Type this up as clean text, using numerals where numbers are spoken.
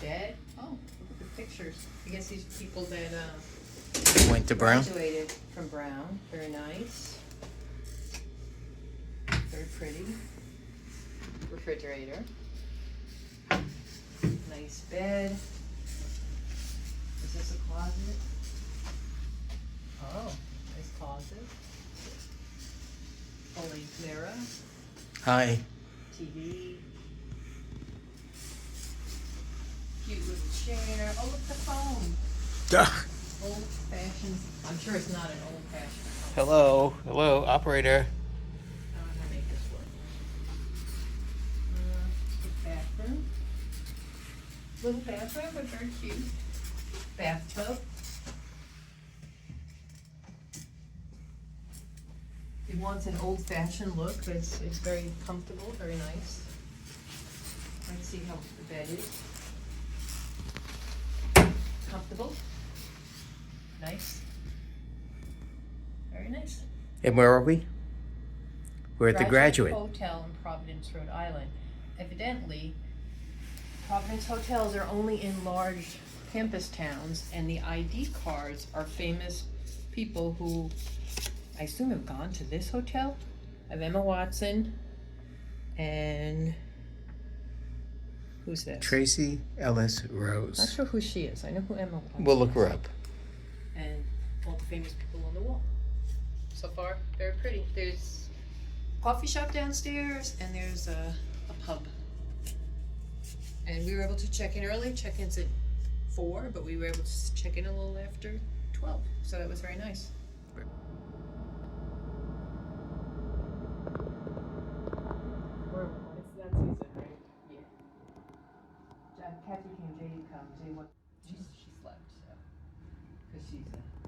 bed. Oh, look at the pictures. I guess these people that Went to Brown. graduated from Brown. Very nice. Very pretty. Refrigerator. Nice bed. Is this a closet? Oh, nice closet. Full-length mirror. Hi. TV. Cute little chair. Oh, look, the phone. Old fashioned. I'm sure it's not an old fashioned phone. Hello. Hello, operator. How am I gonna make this work? Bathroom. Little bathroom, but very cute. Bathtub. It wants an old fashioned look, but it's very comfortable, very nice. Let's see how the bed is. Comfortable. Nice. Very nice. And where are we? We're at the Graduate. Hotel in Providence, Rhode Island. Evidently, Providence hotels are only in large campus towns, and the ID cards are famous people who I assume have gone to this hotel. I have Emma Watson and who's this? Tracy Ellis Not Rose. sure who she is. I know who Emma Watson We'll look is. her up. And all the famous people on the wall. So far, very pretty. There's a coffee shop downstairs, and there's a pub. And we were able to check in early. Check-in's at 4, but we were able to check in a little after 12. So that was very nice. It's that season, right? Yeah. Kathy came, Jay come. Jay, what? She slept, so. Because she's a